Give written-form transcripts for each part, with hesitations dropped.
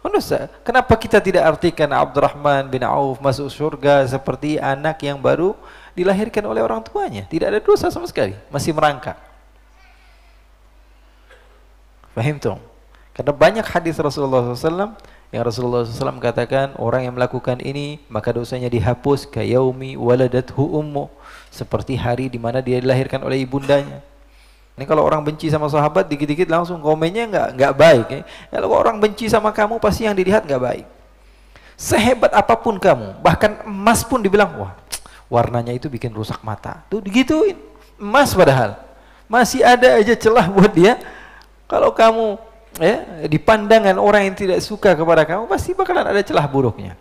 Mendusta. Kenapa kita tidak artikan Abdurrahman bin Auf masuk surga seperti anak yang baru dilahirkan oleh orang tuanya? Tidak ada dosa sama sekali, masih merangkak. Fahim tuh? Karena banyak hadis Rasulullah SAW yang Rasulullah SAW katakan orang yang melakukan ini maka dosanya dihapus kayaumi waladathu ummu, seperti hari di mana dia dilahirkan oleh ibundanya. Ini kalau orang benci sama sahabat dikit-dikit langsung komennya nggak baik. Ya. Kalau orang benci sama kamu pasti yang dilihat nggak baik. Sehebat apapun kamu, bahkan emas pun dibilang wah warnanya itu bikin rusak mata. Tuh digituin emas padahal masih ada aja celah buat dia. Kalau kamu ya di pandangan orang yang tidak suka kepada kamu pasti bakalan ada celah buruknya.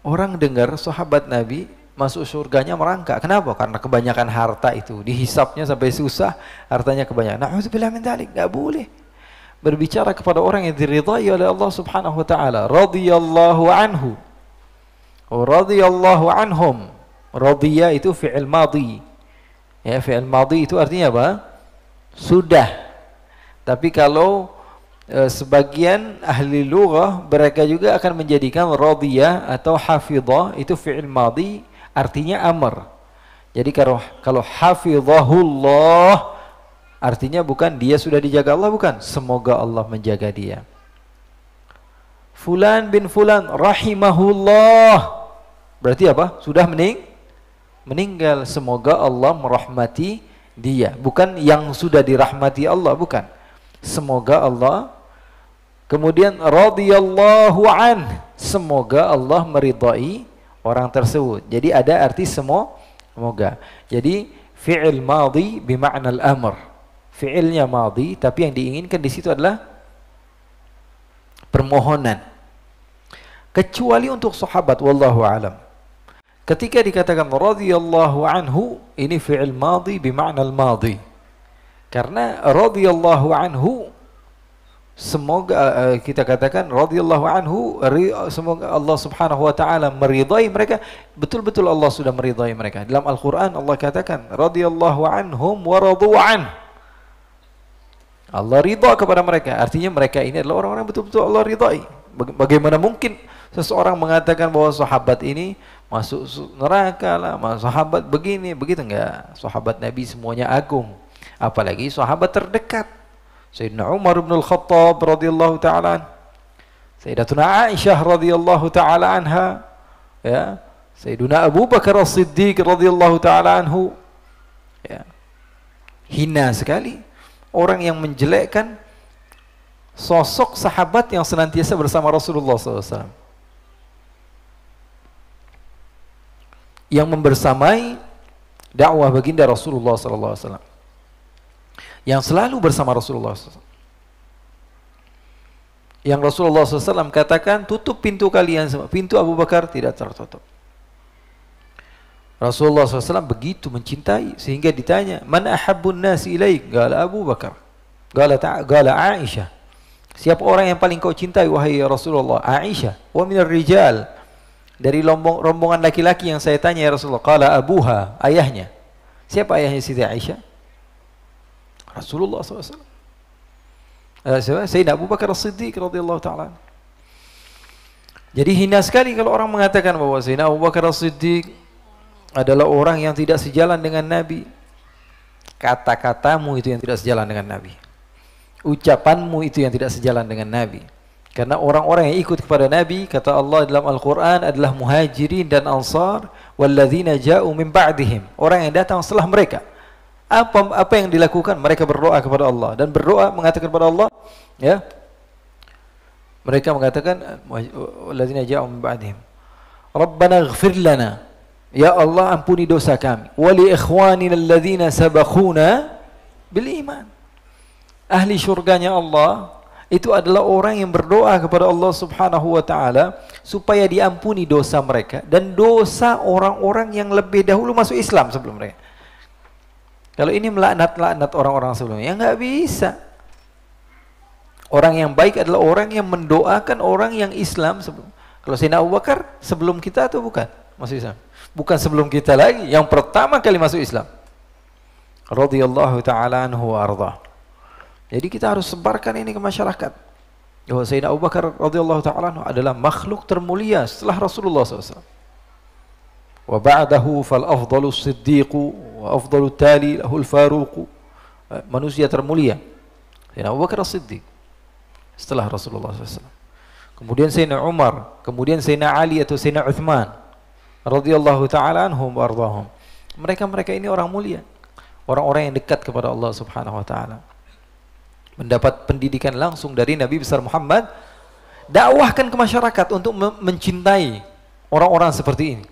Orang dengar sahabat Nabi masuk surganya merangkak. Kenapa? Karena kebanyakan harta itu. Dihisapnya sampai susah, hartanya kebanyakan. Na'udzubillah min dzalik, enggak boleh berbicara kepada orang yang diridhai oleh Allah Subhanahu wa taala. Radhiyallahu anhu. Radhiyallahu anhum. Radhiya itu fi'il madhi. Ya, fi'il madhi itu artinya apa? Sudah. Tapi kalau sebagian ahli lughah mereka juga akan menjadikan radhiya atau hafidhah itu fi'il madhi artinya amr. Jadi kalau hafizahullah artinya bukan dia sudah dijaga Allah, bukan, semoga Allah menjaga dia. Fulan bin fulan rahimahullah berarti apa? Sudah meninggal, semoga Allah merahmati dia, bukan yang sudah dirahmati Allah, bukan, semoga Allah. Kemudian radhiyallahu an, semoga Allah meridai orang tersebut. Jadi ada arti semoga. Jadi fi'il madhi bima'na al-amr. Fi'ilnya madhi tapi yang diinginkan di situ adalah permohonan. Kecuali untuk sahabat, wallahu alam. Ketika dikatakan radhiyallahu anhu, ini fi'il madhi bima'na al-madhi. Karena radhiyallahu anhu semoga kita katakan radhiyallahu anhu, semoga Allah Subhanahu wa taala meridai mereka, betul-betul Allah sudah meridai mereka. Dalam Al-Qur'an Allah katakan radhiyallahu anhum wa radu an. Allah ridha kepada mereka, artinya mereka ini adalah orang-orang betul-betul Allah ridai. Bagaimana mungkin seseorang mengatakan bahwa sahabat ini masuk neraka lah, sahabat begini, begitu? Enggak. Sahabat Nabi semuanya agung, apalagi sahabat terdekat. Sayyidina Umar bin Al-Khattab radhiyallahu ta'ala, Sayyidatuna Aisyah radhiyallahu ta'ala anha, ya, Sayyiduna Abu Bakar As-Siddiq radhiyallahu ta'ala anhu. Ya. Hina sekali orang yang menjelekkan sosok sahabat yang senantiasa bersama Rasulullah SAW, yang membersamai dakwah baginda Rasulullah SAW, yang selalu bersama Rasulullah SAW. Yang Rasulullah SAW katakan, tutup pintu kalian semua. Pintu Abu Bakar tidak tertutup. Rasulullah SAW begitu mencintai sehingga ditanya, man ahabbun nasi ilaik? Qala Abu Bakar. Qala Aisyah. Siapa orang yang paling kau cintai wahai Rasulullah? Aisyah. Wa minar rijal. Dari rombongan laki-laki yang saya tanya ya Rasulullah. Qala abuha, ayahnya. Siapa ayahnya Siti Aisyah? Rasulullah SAW. Sayyidina Abu Bakar As-Siddiq radhiyallahu ta'ala. Jadi hina sekali kalau orang mengatakan bahwa Sayyidina Abu Bakar As-Siddiq adalah orang yang tidak sejalan dengan Nabi. Kata-katamu itu yang tidak sejalan dengan Nabi. Ucapanmu itu yang tidak sejalan dengan Nabi. Karena orang-orang yang ikut kepada Nabi, kata Allah dalam Al-Quran, adalah muhajirin dan ansar, walladzina ja'u min ba'dihim, orang yang datang setelah mereka. Apa yang dilakukan? Mereka berdoa kepada Allah, dan berdoa mengatakan kepada Allah, ya, mereka mengatakan walladzina ja'u min ba'dihim, Rabbana ighfir lana, ya Allah ampuni dosa kami, wa li ikhwanina alladzina sabaquna bil iman. Ahli syurganya Allah itu adalah orang yang berdoa kepada Allah Subhanahu wa taala supaya diampuni dosa mereka dan dosa orang-orang yang lebih dahulu masuk Islam sebelum mereka. Kalau ini melaknat orang-orang sebelumnya, ya nggak bisa. Orang yang baik adalah orang yang mendoakan orang yang Islam sebelum. Kalau Sayyidina Abu Bakar sebelum kita atau bukan masuk Islam? Bukan sebelum kita lagi, yang pertama kali masuk Islam. Radhiyallahu ta'ala anhu wa ardhah. Jadi kita harus sebarkan ini ke masyarakat. bahwa Sayyidina Abu Bakar radhiyallahu taala anhu adalah makhluk termulia setelah Rasulullah SAW. Wa ba'dahu fal afdalu siddiqu wa afdalu tali lahul faruqu. Manusia termulia Sayyidina Abu Bakar As-Siddiq setelah Rasulullah SAW. Kemudian Sayyidina Umar, kemudian Sayyidina Ali atau Sayyidina Uthman radhiyallahu taala anhum wa ardhahum. Mereka ini orang mulia, orang-orang yang dekat kepada Allah Subhanahu wa taala. Mendapat pendidikan langsung dari Nabi besar Muhammad, dakwahkan ke masyarakat untuk mencintai orang-orang seperti ini.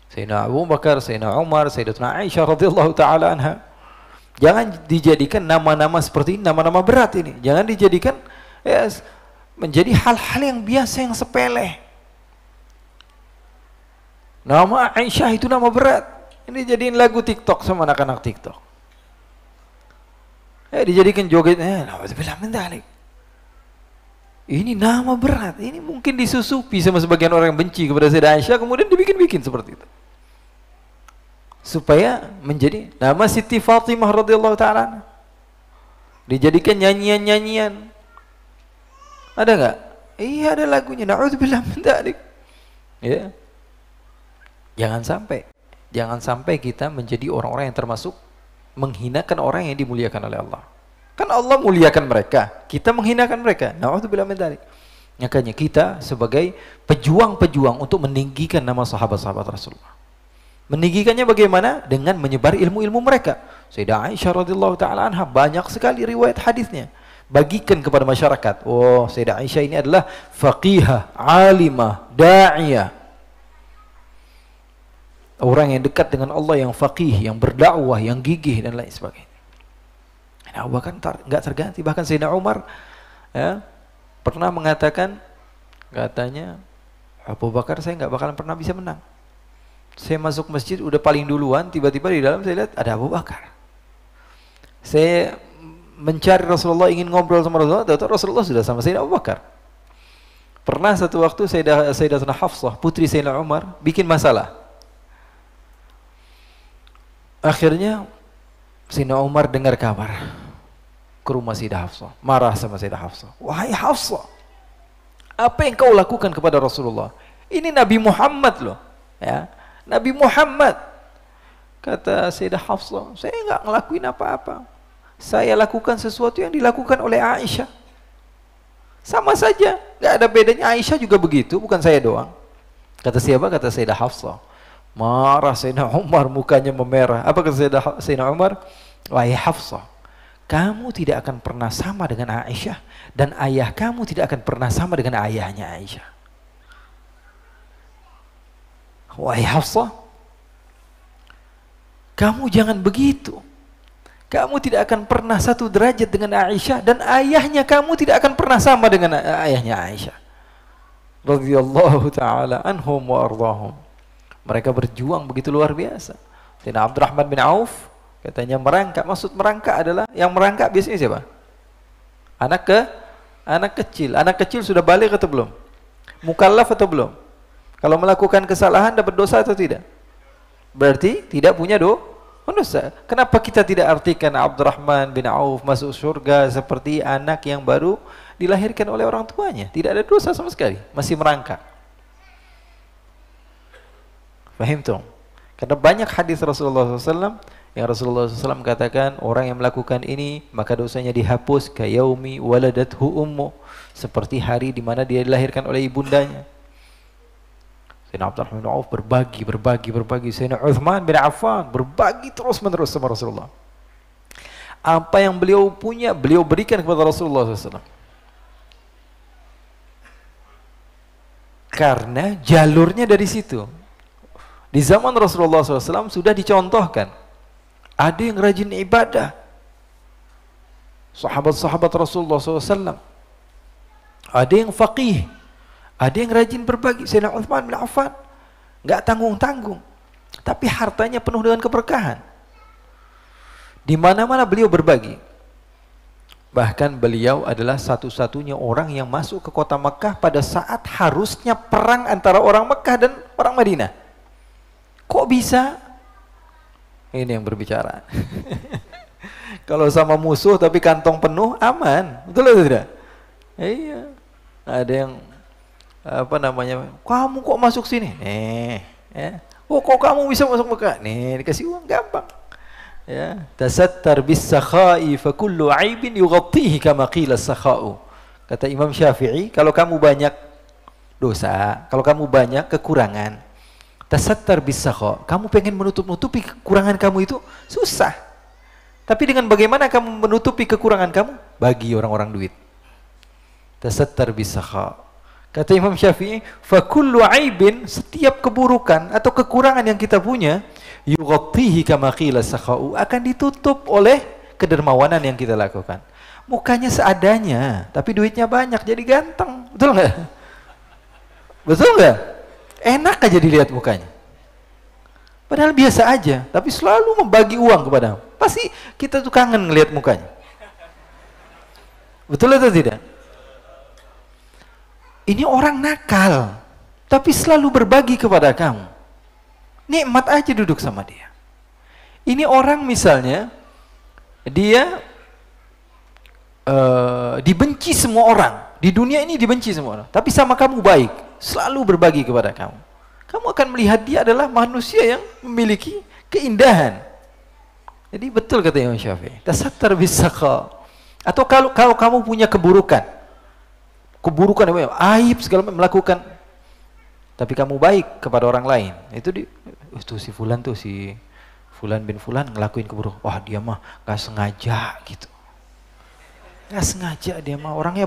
Sayyidina Abu Bakar, Sayyidina Umar, Sayyidatuna Aisyah radhiyallahu taala anha. Jangan dijadikan nama-nama seperti ini, nama-nama berat ini. Jangan dijadikan menjadi hal-hal yang biasa, yang sepele. Nama Aisyah itu nama berat. Ini jadiin lagu TikTok sama anak-anak TikTok. Dijadikan joget, ini nama berat, ini mungkin disusupi sama sebagian orang yang benci kepada Sayyidah Aisyah, kemudian dibikin-bikin seperti itu. Supaya menjadi nama Siti Fatimah radhiyallahu ta'ala. Dijadikan nyanyian-nyanyian. Ada nggak? Iya, ada lagunya. Na'udzubillah min dzalik. Ya. Jangan sampai kita menjadi orang-orang yang termasuk menghinakan orang yang dimuliakan oleh Allah. Kan Allah muliakan mereka, kita menghinakan mereka. Na'udzubillah min dzalik. Makanya kita sebagai pejuang-pejuang untuk meninggikan nama sahabat-sahabat Rasulullah. Meninggikannya bagaimana? Dengan menyebar ilmu-ilmu mereka. Sayyidah Aisyah radhiyallahu taala anha banyak sekali riwayat hadisnya. Bagikan kepada masyarakat. Oh, Sayyidah Aisyah ini adalah faqihah, alimah, da'iyah. Orang yang dekat dengan Allah, yang faqih, yang berdakwah, yang gigih dan lain sebagainya. Nah, Abu Bakar nggak terganti. Bahkan Sayyidina Umar pernah mengatakan, katanya Abu Bakar saya nggak bakalan pernah bisa menang. Saya masuk masjid udah paling duluan, tiba-tiba di dalam saya lihat ada Abu Bakar. Saya mencari Rasulullah, ingin ngobrol sama Rasulullah, tahu Rasulullah sudah sama Sayyidina Abu Bakar. Pernah satu waktu Sayyidatuna Hafsah, putri Sayyidina Umar, bikin masalah. Akhirnya Sayyidina Umar dengar kabar ke rumah Sayyidah Hafsah, marah sama Sayyidah Hafsah. Wahai Hafsah, apa yang kau lakukan kepada Rasulullah? Ini Nabi Muhammad loh, ya, Nabi Muhammad. Kata Sayyidah Hafsah, saya nggak ngelakuin apa-apa. Saya lakukan sesuatu yang dilakukan oleh Aisyah. Sama saja, nggak ada bedanya. Aisyah juga begitu, bukan saya doang. Kata siapa? Kata Sayyidah Hafsah. Marah Sayyidina Umar, mukanya memerah. Apa kata Sayyidina Umar? Wahai Hafsah, kamu tidak akan pernah sama dengan Aisyah, dan ayah kamu tidak akan pernah sama dengan ayahnya Aisyah. Wahai Hafsah, kamu jangan begitu. Kamu tidak akan pernah satu derajat dengan Aisyah, dan ayahnya kamu tidak akan pernah sama dengan ayahnya Aisyah. Radhiyallahu ta'ala anhum wa ardhahum. Mereka berjuang begitu luar biasa. Sayyidina Abdurrahman bin Auf katanya merangkak. Maksud merangkak adalah, yang merangkak biasanya siapa? Anak kecil. Anak kecil sudah balik atau belum? Mukallaf atau belum? Kalau melakukan kesalahan dapat dosa atau tidak? Berarti tidak punya dosa. Kenapa kita tidak artikan Abdurrahman bin Auf masuk surga seperti anak yang baru dilahirkan oleh orang tuanya? Tidak ada dosa sama sekali, masih merangkak. Fahimtum? Karena banyak hadis Rasulullah SAW yang Rasulullah SAW katakan, orang yang melakukan ini maka dosanya dihapus kayaumi waladathu ummu, seperti hari di mana dia dilahirkan oleh ibundanya. Sayyidina Abdurrahman bin Auf berbagi. Sayyidina Uthman bin Affan berbagi terus-menerus sama Rasulullah. Apa yang beliau punya, beliau berikan kepada Rasulullah SAW. Karena jalurnya dari situ. Di zaman Rasulullah SAW sudah dicontohkan. Ada yang rajin ibadah. Sahabat-sahabat Rasulullah SAW. Ada yang faqih. Ada yang rajin berbagi. Sayyidina Uthman bin Affan nggak tanggung-tanggung, tapi hartanya penuh dengan keberkahan. Di mana-mana beliau berbagi. Bahkan beliau adalah satu-satunya orang yang masuk ke kota Mekah pada saat harusnya perang antara orang Mekah dan orang Madinah. Kok bisa? Ini yang berbicara. Kalau sama musuh tapi kantong penuh, aman. Betul atau tidak? Iya. Ada yang apa namanya? Kamu kok masuk sini? Ya. Oh, kok kamu bisa masuk Mekah? Nih, dikasih uang gampang. Ya, tasattar bis sakha'i fa kullu 'aibin yughattihi kama qila as-sakha'u. Kata Imam Syafi'i, kalau kamu banyak dosa, kalau kamu banyak kekurangan, tasattar bis sakha', kamu pengen menutup-nutupi kekurangan kamu itu susah. Tapi dengan bagaimana kamu menutupi kekurangan kamu? Bagi orang-orang duit. Tasattar bis sakha'. Kata Imam Syafi'i, fa kullu 'aibin, setiap keburukan atau kekurangan yang kita punya, yughattihi kama qila sakha'u, akan ditutup oleh kedermawanan yang kita lakukan. Mukanya seadanya, tapi duitnya banyak, jadi ganteng. Betul nggak? Betul nggak? Enak aja dilihat mukanya. Padahal biasa aja, tapi selalu membagi uang kepada. Pasti kita tuh kangen ngelihat mukanya. Betul atau tidak? Ini orang nakal, tapi selalu berbagi kepada kamu. Nikmat aja duduk sama dia. Ini orang misalnya, dia dibenci semua orang. Di dunia ini dibenci semua orang. Tapi sama kamu baik, selalu berbagi kepada kamu. Kamu akan melihat dia adalah manusia yang memiliki keindahan. Jadi betul kata Imam Syafi'i, tasattar bis sakha. Atau kalau kamu punya keburukan aib segala macam melakukan, tapi kamu baik kepada orang lain, itu si Fulan bin Fulan ngelakuin keburukan, wah dia mah gak sengaja gitu, gak sengaja, dia mah orangnya